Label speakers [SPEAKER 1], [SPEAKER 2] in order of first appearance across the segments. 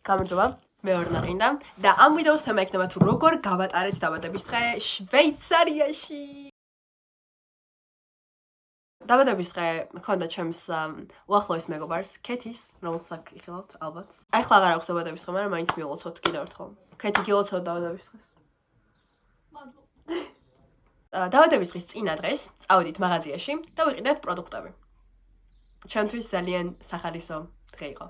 [SPEAKER 1] გამარჯობა, მე ორნაყინდა და ამ ვიდეოს თემა იქნება თუ როგორ გავატარეთ დაბადების დღე შვეიცარიაში. დაბადების დღე მქონდა ჩემს უახლოეს მეგობარს, კეთის, რომელსაც იხილავთ ალბათ. ახლა აღარ აქვს დაბადების დღე, მაგრამ მაინც მივლოცოთ კიდევ ერთხელ. კეთი გილოცავ დაბადების დღეს. მადლობა. დაბადების დღის წინა დღეს წავედით მაღაზიაში და ვიყიდეთ პროდუქტები. ჩემთვის ძალიან სახალისო დღე იყო.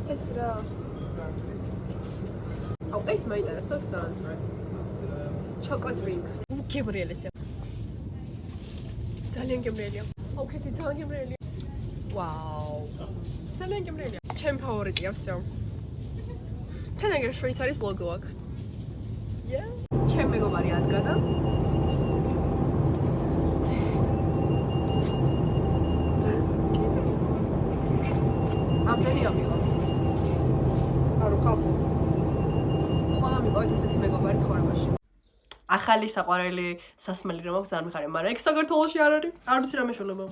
[SPEAKER 1] ეს რა? აუ, ეს მაინტერესებს ძალიან. ჩოკო დრინკ. გემრიელია. ძალიან გემრიელია. აუ, კეთი ძალიან გემრიელია. ვაუ. ძალიან გემრიელია. ჩემი ფავორიტია всё. თანაგერ შვეიცარიის ლოგო აქვს. ჩემი მეგობარი ადგა და ამდენი ამილა. არო ხალხო. ყველა მიყავით ესეთი მეგობარი ცხოვრებაში. ახალი საყვარელი სასმელი რომ აქვს ძალიან მიხარია, მაგრამ ეგ საქართველოში არ არის. არ ვიცი რა მეშველება.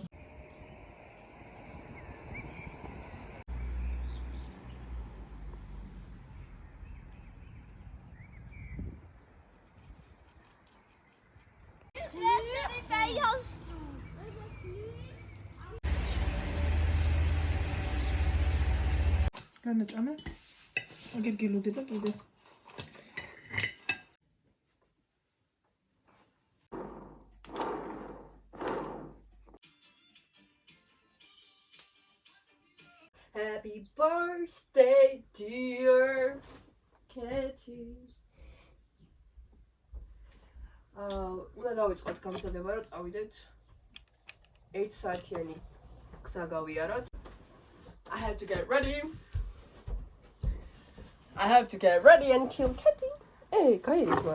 [SPEAKER 2] განაჭამე. აგერ გილუდი და კიდე.
[SPEAKER 1] Happy birthday dear Katie. უნდა დავიწყოთ გამზადება, რომ წავიდეთ 1 საათიანი გზა გავიაროთ. I have to get ready. I have to get ready and kill Katie. Hey, გაიწყო.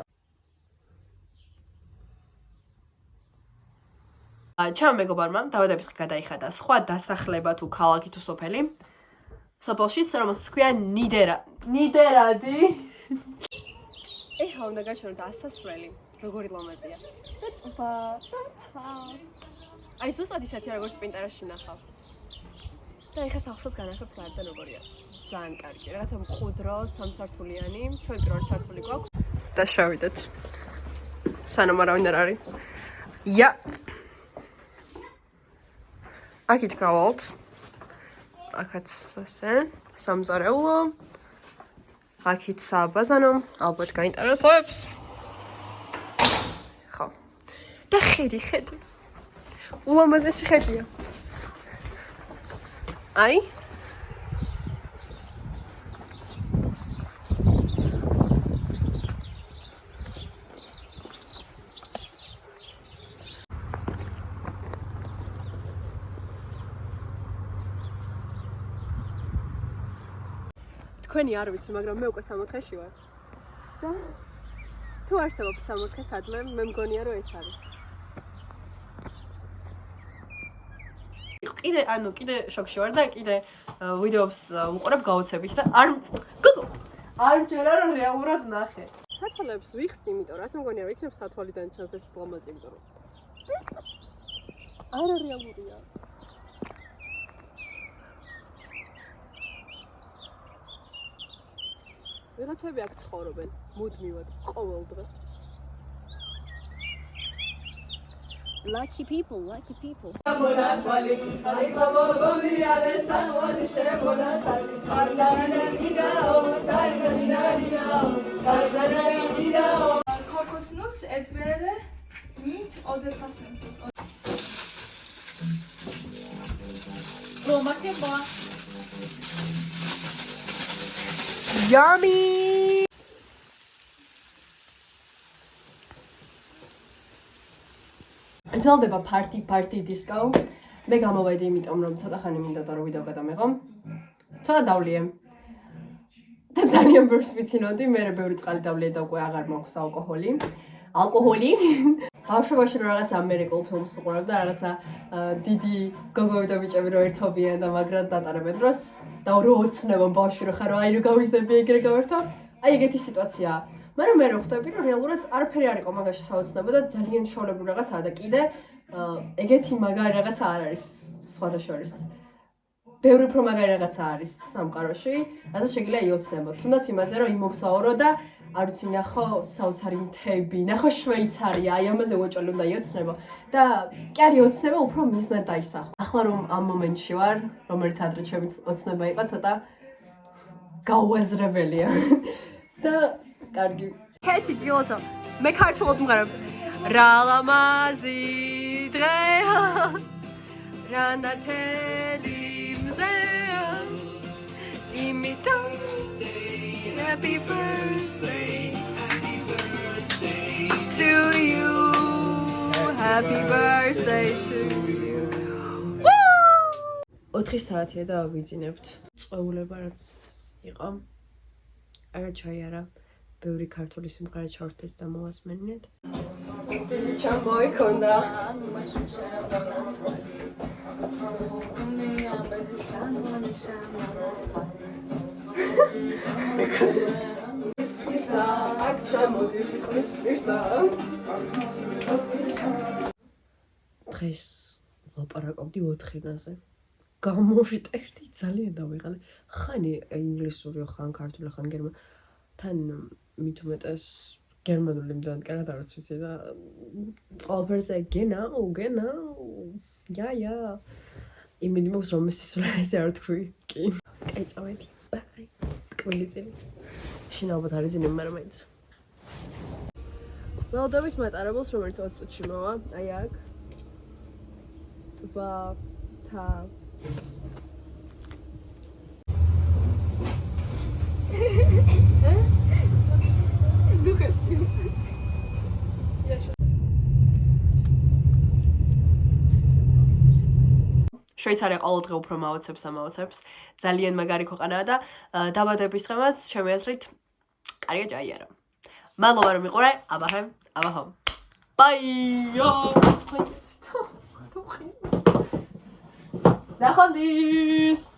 [SPEAKER 1] ჩემ მეგობარმა დაბადების დღე გადაიხადა სხვა დასახლება თუ ქალაქი თუ სოფელი. სოფელში, რომელსაც ჰქვია ნიდერადი. ეხლა უნდა გაჩვენოთ ასასვლელი. როგორი ლამაზია. აი ზუსტად ისეთი როგორც პინტერესტში ნახავ. და ეხლა სახლსაც განახებთ გარდა როგორია. ძალიან კარგი. რაღაცა მყუდრო, სამსართულიანი, ჩვენ პირველი სართული გვაქვს. და შევიდეთ. სანამ არავინ არ არის. აქეთ გავალთ. აქაც ასე, სამზარეულო. აქეთ საბაზანო, ალბათ გაინტერესებს. ხო. და ხედი. ულამაზესი ხედია. აი თქვენი არ ვიცი, მაგრამ მე უკვე 64-ში ვარ. თუ არსებობს 64 სადმე, მე მგონია რომ ეს არის. კიდე შოქში ვარ და კიდე ვიდეოს უყურებ გაოცებით და არ მჯერა რომ რეალურად ნახე. სათვალებს ვიხსნი, იმიტომ რომ ასე მგონია რომ იქნებ სათვალიდან ჩანს ეს ლამაზი, იმიტომ რომ არა რეალურია. ვიღაცები აქ ცხოვრობენ მუდმივად ყოველ დღე. Lucky people.
[SPEAKER 3] Kokosnuss, Erdbeere, Mint oder Passenfrucht. Roma che buona.
[SPEAKER 1] Yummy! რძელდება party disco. მე გამოვედი, იმიტომ რომ ცოტა ხანი მინდა და რომ ვიდეო გადამეღო. ცოტა დავლიე. და ძალიან ბევრს ვიცინოდი, მე ბევრი წყალი დავლიე და უკვე აღარ მაქვს ალკოჰოლი. ბავშვობაში რომ რაღაც ამერიკულ ფილმს უყურებ და რაღაცა დიდი გოგოები და ბიჭები რომ ერთობიან და მაგრად დატარებენ დროს და რო ოცნებობ ბავშვი რომ ხარო აი რო გავიზრდები ეგრე გავერთო. აი ეგეთი სიტუაციაა. მაგრამ მე რო ხვდები რომ რეალურად არაფერი არ იყო მაგაში საოცნებო და ძალიან შორებული რაღაცაა და კიდე ეგეთი მაგარი რაღაცა არ არის სხვადასხვაშორის ბევრი უფრო მაგარი რაღაცა არის სამყაროში რასაც შეგიძლია იოცნებო თუნდაც იმაზე რომ იმოგზაურო და არ ვიცი ნახო საოცარი მთები ნახო შვეიცარია აი ამაზე უეჭველი უნდა იოცნებო და კი არ იოცნება უფრო მიზნად დაისახო ახლა რომ ამ მომენტში ვარ რომელიც ადრე ჩემი ოცნება იყო ცოტა გაუაზრებელია და კარგი კეთი გიოცო მე ქართულად მღერებ რა ლამაზი დღეა რანათელი მზეა იმითო happy birthday to you happy birthday to you 4 საათია და ვიძინებთ წვეულება რაც იყო არა ჩაი არა ბევრი ქართული სიმღერა ჩავერთეთ და მოვასმენინეთ დიდი ჩამოიქონდა ისკისა აქ ჩამოდი წყლის პირსა დღეს ლაპარაკობდი 4-ნაზე გამოვიტეხდი ძალიან დავიღალე ხანი ინგლისურიო ხან ქართული ხან გერმანული თან მით უმეტეს გერმანული მდანკარა და რაც ვიცი და ყველაფერზე genau ja იმედი მაქვს რომ ეს ისულაიზე არ თქვი კი კაი წავედი ბაი კვილიცელი შინ ალბათ არის ძინე მაგრამ მაინც ველოდებით მატარებელს რომელიც 20 წუთში მოვა აი აქ ტბა თა შვეიცარია ყოველდღე უფრო მაოცებს ძალიან მაგარი ქვეყანაა და დაბადების დღემაც ჩემი აზრით კარგია ჯაიარა მადლობა რომ მიყურე აბაჰო ბაი ნახვამდის